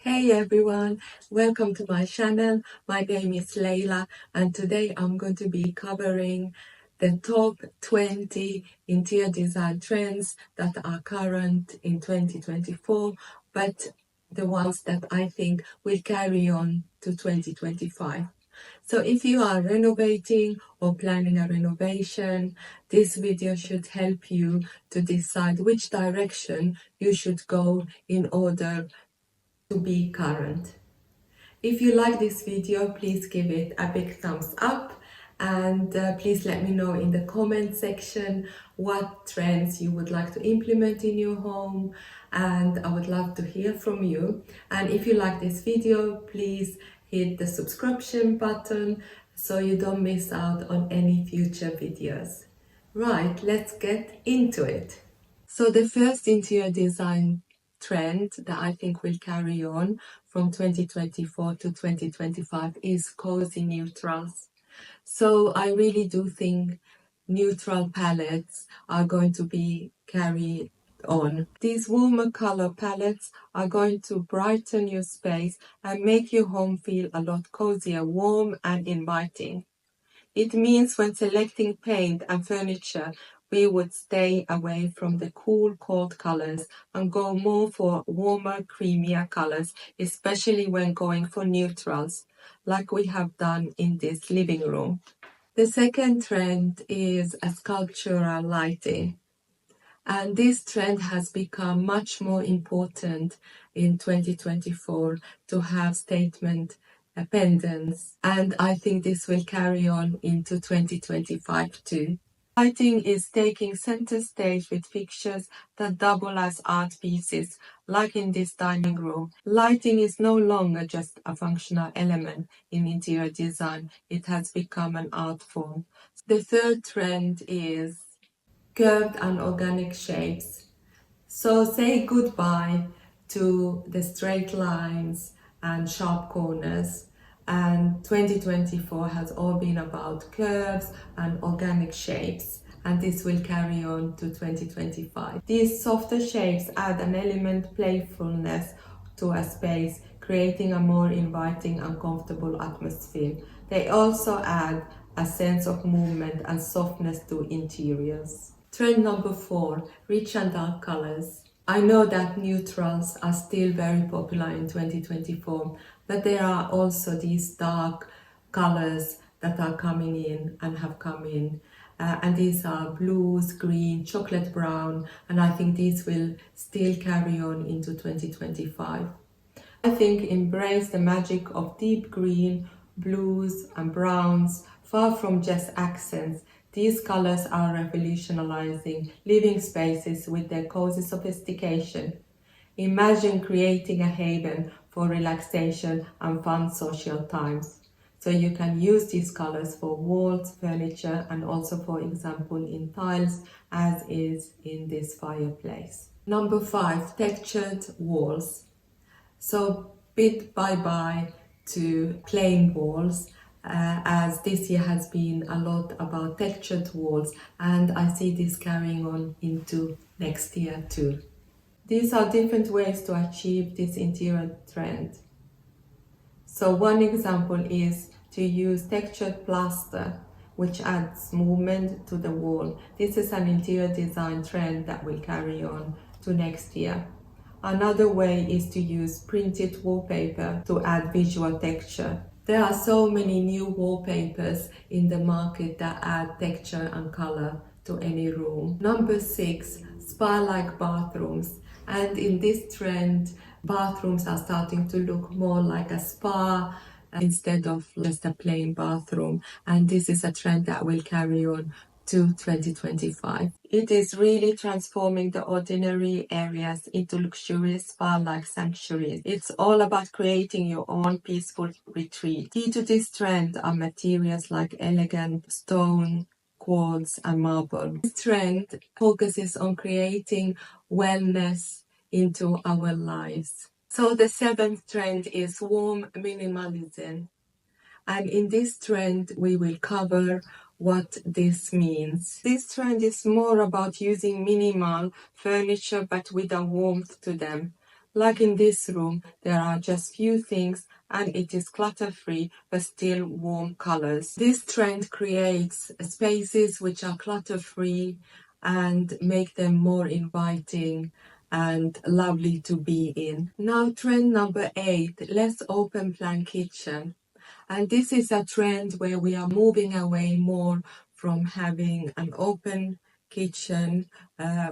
Hey everyone, welcome to my channel. My name is Laila and today I'm going to be covering the top 20 interior design trends that are current in 2024, but the ones that I think will carry on to 2025. So if you are renovating or planning a renovation, this video should help you to decide which direction you should go in order to be current. If you like this video, please give it a big thumbs up and please let me know in the comment section what trends you would like to implement in your home, and I would love to hear from you. And if you like this video, please hit the subscription button so you don't miss out on any future videos. Right, let's get into it. So the first interior design trend that I think will carry on from 2024 to 2025 is cozy neutrals. So I really do think neutral palettes are going to be carried on. These warmer color palettes are going to brighten your space and make your home feel a lot cozier, warm and inviting. It means when selecting paint and furniture, we would stay away from the cool, cold colors and go more for warmer, creamier colors, especially when going for neutrals, like we have done in this living room. The second trend is a sculptural lighting. And this trend has become much more important in 2024 to have statement pendants, and I think this will carry on into 2025 too. Lighting is taking center stage with fixtures that double as art pieces, like in this dining room. Lighting is no longer just a functional element in interior design, it has become an art form. The third trend is curved and organic shapes. So say goodbye to the straight lines and sharp corners. And 2024 has all been about curves and organic shapes, and this will carry on to 2025. These softer shapes add an element playfulness to a space, creating a more inviting and comfortable atmosphere. They also add a sense of movement and softness to interiors. Trend number 4, rich and dark colors. I know that neutrals are still very popular in 2024, but there are also these dark colors that are coming in and have come in. And these are blues, green, chocolate brown, and I think these will still carry on into 2025. I think embrace the magic of deep green, blues and browns, far from just accents. These colors are revolutionizing living spaces with their cozy sophistication. Imagine creating a haven for relaxation and fun social times. So you can use these colors for walls, furniture, and also, for example, in tiles, as is in this fireplace. Number 5, textured walls. So bid bye-bye to plain walls, as this year has been a lot about textured walls, and I see this carrying on into next year too. These are different ways to achieve this interior trend. So one example is to use textured plaster, which adds movement to the wall. This is an interior design trend that will carry on to next year. Another way is to use printed wallpaper to add visual texture. There are so many new wallpapers in the market that add texture and color to any room. Number 6, spa-like bathrooms. And in this trend, bathrooms are starting to look more like a spa instead of just a plain bathroom. And this is a trend that will carry on to 2025. It is really transforming the ordinary areas into luxurious spa-like sanctuaries. It's all about creating your own peaceful retreat. Key to this trend are materials like elegant stone, quartz and marble. This trend focuses on creating wellness into our lives. So the 7th trend is warm minimalism. And in this trend, we will cover what this means. This trend is more about using minimal furniture but with a warmth to them, Like in this room, there are just few things and it is clutter-free but still warm colors. This trend creates spaces which are clutter-free and make them more inviting and lovely to be in. Now trend number 8, less open plan kitchen. And this is a trend where we are moving away more from having an open kitchen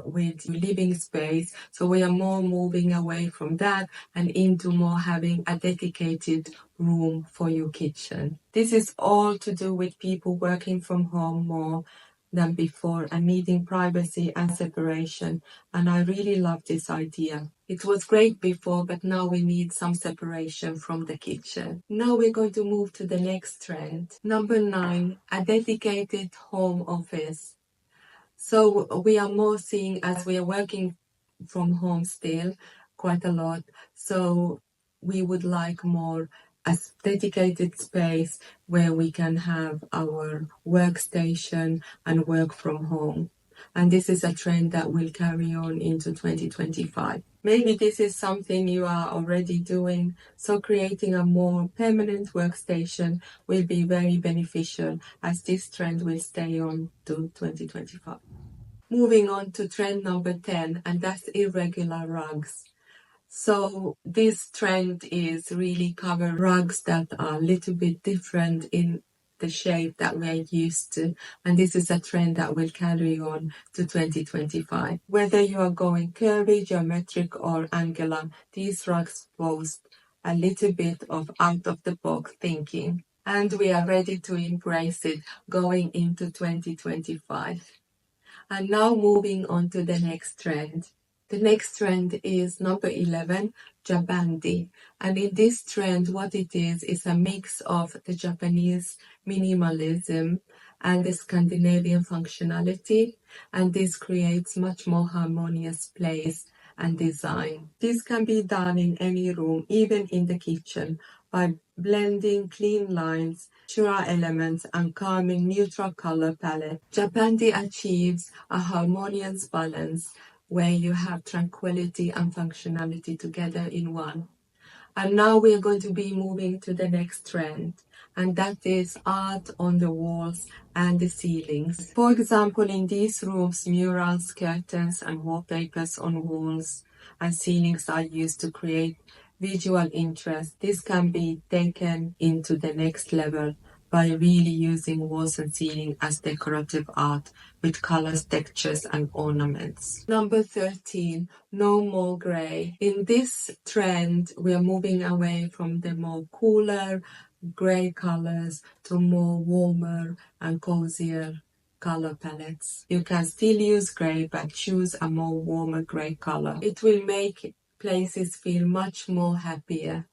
with living space. So we are more moving away from that and into more having a dedicated room for your kitchen. This is all to do with people working from home more than before and needing privacy and separation. And I really love this idea. It was great before, but now we need some separation from the kitchen. Now we're going to move to the next trend. Number 9, a dedicated home office. So we are more seeing, as we are working from home still quite a lot, so we would like more a dedicated space where we can have our workstation and work from home. And this is a trend that will carry on into 2025. Maybe this is something you are already doing, so creating a more permanent workstation will be very beneficial as this trend will stay on to 2025. Moving on to trend number 10, and that's irregular rugs. So this trend is really cover rugs that are a little bit different in the shape that we're used to. And this is a trend that will carry on to 2025. Whether you are going curvy, geometric or angular, these rugs boast a little bit of out of the box thinking. And we are ready to embrace it going into 2025. And now moving on to the next trend. The next trend is number 11, Japandi. And in this trend, what it is a mix of the Japanese minimalism and the Scandinavian functionality. And this creates much more harmonious place and design. This can be done in any room, even in the kitchen, by blending clean lines, natural elements, and calming neutral color palette. Japandi achieves a harmonious balance where you have tranquility and functionality together in one. And now we're going to be moving to the next trend, and that is art on the walls and the ceilings. For example, in these rooms, murals, curtains, and wallpapers on walls and ceilings are used to create visual interest. This can be taken into the next level by really using walls and ceiling as decorative art with colors, textures, and ornaments. Number 13, no more gray. In this trend, we are moving away from the more cooler gray colors to more warmer and cozier color palettes. You can still use gray, but choose a more warmer gray color. It will make places feel much more happier.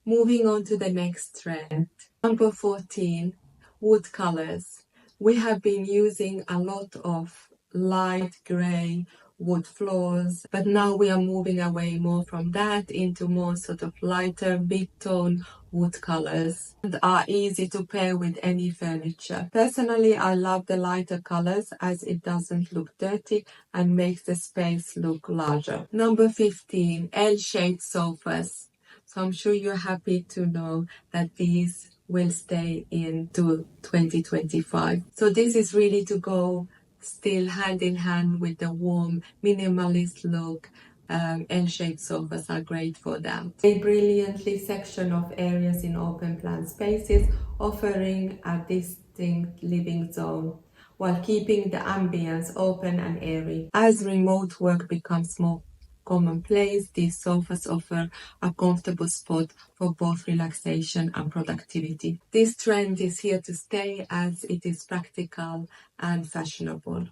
Moving on to the next trend. Number 14, wood colors. We have been using a lot of light gray wood floors, but now we are moving away more from that into more sort of lighter mid-tone wood colors and are easy to pair with any furniture. Personally, I love the lighter colors as it doesn't look dirty and makes the space look larger. Number 15, L-shaped sofas. So I'm sure you're happy to know that these will stay into 2025. So this is really to go still hand in hand with the warm minimalist look. L-shaped sofas are great for that. A brilliantly section of areas in open plan spaces, offering a distinct living zone while keeping the ambience open and airy. As remote work becomes more commonplace, these sofas offer a comfortable spot for both relaxation and productivity. This trend is here to stay as it is practical and fashionable.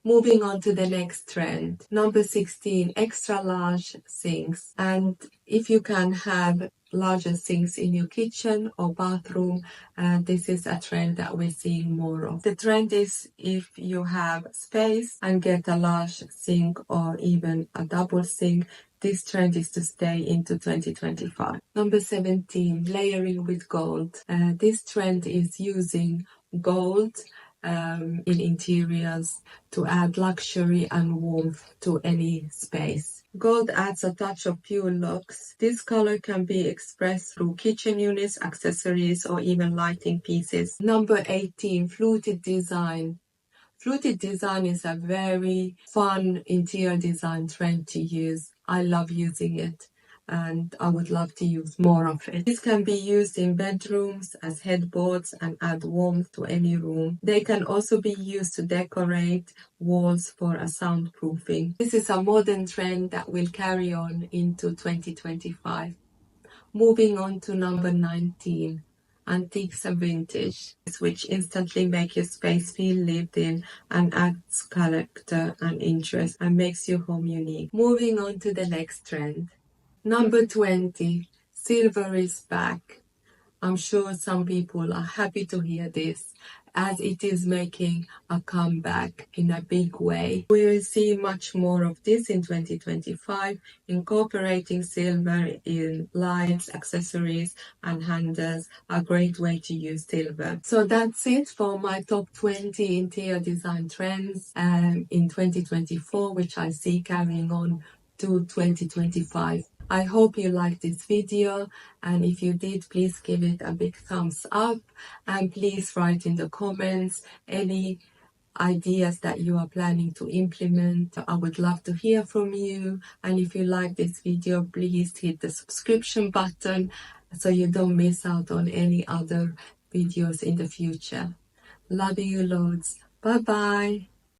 Moving on to the next trend. Number 16, extra large sinks. And if you can have larger sinks in your kitchen or bathroom, this is a trend that we're seeing more of. The trend is if you have space and get a large sink or even a double sink, this trend is to stay into 2025. Number 17, layering with gold. This trend is using gold in interiors to add luxury and warmth to any space. Gold adds a touch of pure luxe. This color can be expressed through kitchen units, accessories, or even lighting pieces. Number 18, fluted design. Fluted design is a very fun interior design trend to use. I love using it and I would love to use more of it. This can be used in bedrooms as headboards and add warmth to any room. They can also be used to decorate walls for a soundproofing. This is a modern trend that will carry on into 2025. Moving on to number 19, antiques and vintage, which instantly make your space feel lived in and adds character and interest and makes your home unique. Moving on to the next trend. Number 20, silver is back. I'm sure some people are happy to hear this, as it is making a comeback in a big way. We will see much more of this in 2025, incorporating silver in lights, accessories, and handles, a great way to use silver. So that's it for my top 20 interior design trends in 2024, which I see carrying on to 2025. I hope you liked this video, and if you did, please give it a big thumbs up, and please write in the comments any ideas that you are planning to implement. I would love to hear from you, and if you like this video, please hit the subscription button so you don't miss out on any other videos in the future. Love you loads. Bye bye.